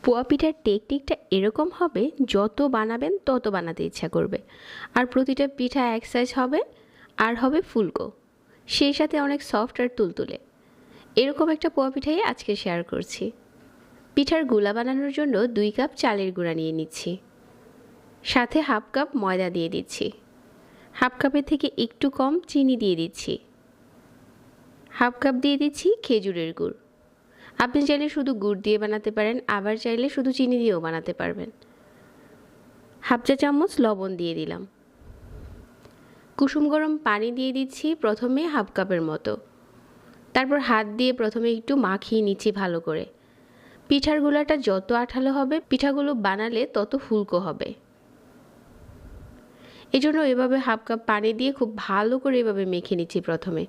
পোয়া পিঠার টেকনিকটা এরকম হবে, যত বানাবেন তত বানাতে ইচ্ছা করবে। আর প্রতিটা পিঠা এক সাইজ হবে, আর হবে ফুলকো, সেই সাথে অনেক সফট আর তুলতুলে। এরকম একটা পোয়া পিঠাই আজকে শেয়ার করছি। পিঠার গুলা বানানোর জন্য 2 কাপ চালের গুঁড়া নিয়ে নিচ্ছি, সাথে হাফ কাপ ময়দা দিয়ে দিচ্ছি, হাফ কাপের থেকে একটু কম চিনি দিয়ে দিচ্ছি, হাফ কাপ দিয়ে দিচ্ছি খেজুরের গুড়। আপনি চাইলে শুধু গুড় দিয়ে বানাতে পারেন, আবার চাইলে শুধু চিনি দিয়েও বানাতে পারবেন। হাফ চা চামচ লবণ দিয়ে দিলাম। কুসুম গরম পানি দিয়ে দিচ্ছি প্রথমে হাফ কাপের মতো। তারপর হাত দিয়ে প্রথমে একটু মাখিয়ে নিচ্ছি ভালো করে। পিঠার গুলাটা যত আঠালো হবে, পিঠাগুলো বানালে তত ফুলকো হবে। এজন্য এভাবে হাফ কাপ পানি দিয়ে খুব ভালো করে এভাবে মেখে নিচ্ছি প্রথমে।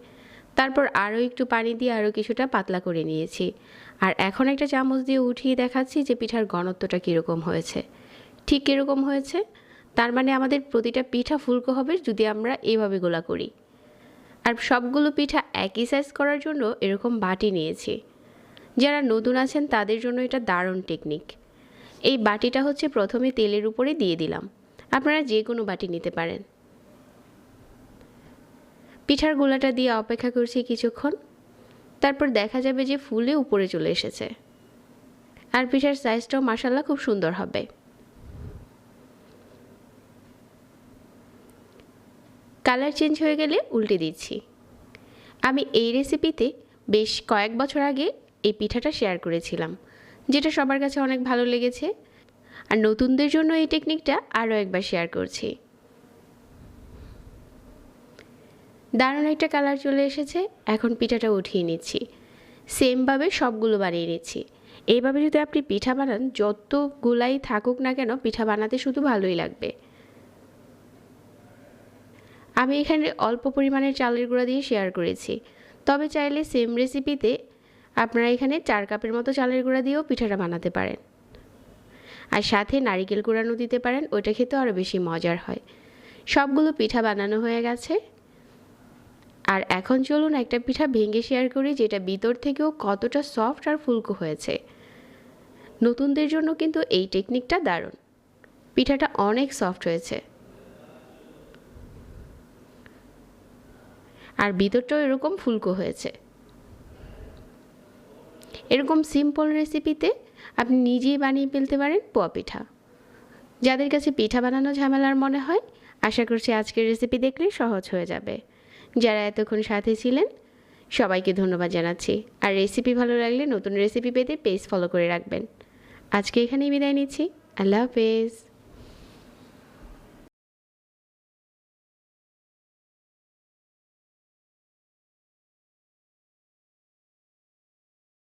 তারপর আরও একটু পানি দিয়ে আরও কিছুটা পাতলা করে নিয়েছি। আর এখন একটা চামচ দিয়ে উঠিয়ে দেখাচ্ছি যে পিঠার ঘনত্বটা কীরকম হয়েছে। ঠিক কীরকম হয়েছে, তার মানে আমাদের প্রতিটা পিঠা ফুলকো হবে যদি আমরা এভাবে গোলা করি। আর সবগুলো পিঠা একই সাইজ করার জন্য এরকম বাটি নিয়েছি। যারা নতুন আছেন তাদের জন্য এটা দারুণ টেকনিক। এই বাটিটা হচ্ছে প্রথমে তেলের উপরে দিয়ে দিলাম। আপনারা যে কোনো বাটি নিতে পারেন। পিঠার গোলাটা দিয়ে অপেক্ষা করছি কিছুক্ষণ। তারপর দেখা যাবে যে ফুলে উপরে চলে এসেছে। আর পিঠার সাইজটাও মাশাআল্লাহ খুব সুন্দর হবে। কালার চেঞ্জ হয়ে গেলে উল্টে দিচ্ছি। আমি এই রেসিপিতে বেশ কয়েক বছর আগে এই পিঠাটা শেয়ার করেছিলাম, যেটা সবার কাছে অনেক ভালো লেগেছে। আর নতুনদের জন্য এই টেকনিকটা আরও একবার শেয়ার করছি। দারুণ একটা কালার চলে এসেছে। এখন পিঠাটা উঠিয়ে নিচ্ছি। সেমভাবে সবগুলো বানিয়ে নিচ্ছি। এইভাবে যদি আপনি পিঠা বানান, যত গুলাই থাকুক না কেন, পিঠা বানাতে শুধু ভালোই লাগবে। আমি এখানে অল্প পরিমাণের চালের গুঁড়া দিয়ে শেয়ার করেছি, তবে চাইলে সেম রেসিপিতে আপনারা এখানে 4 কাপের মতো চালের গুঁড়া দিয়েও পিঠাটা বানাতে পারেন। আর সাথে নারিকেল কুড়ানো দিতে পারেন, ওইটা খেতে আরও বেশি মজার হয়। সবগুলো পিঠা বানানো হয়ে গেছে। আর এখন চলুন একটা পিঠা ভেঙে শেয়ার করি, যেটা ভিতর থেকেও কতটা সফট আর ফুলকো হয়েছে। নতুনদের জন্য কিন্তু এই টেকনিকটা দারুণ। পিঠাটা অনেক সফট হয়েছে, আর ভিতরটাও এরকম ফুলকো হয়েছে। এরকম সিম্পল রেসিপিতে আপনি নিজেই বানিয়ে ফেলতে পারেন পোয়া পিঠা। যাদের কাছে পিঠা বানানো ঝামেলার মনে হয়, আশা করছি আজকের রেসিপি দেখলে সহজ হয়ে যাবে। যারা এতক্ষণ সাথে ছিলেন সবাইকে ধন্যবাদ জানাচ্ছি। আর রেসিপি ভালো লাগলে নতুন রেসিপি পেতে পেজ ফলো করে রাখবেন। আজকে এখানেই বিদায় নিচ্ছি। আল্লাহ হাফেজ।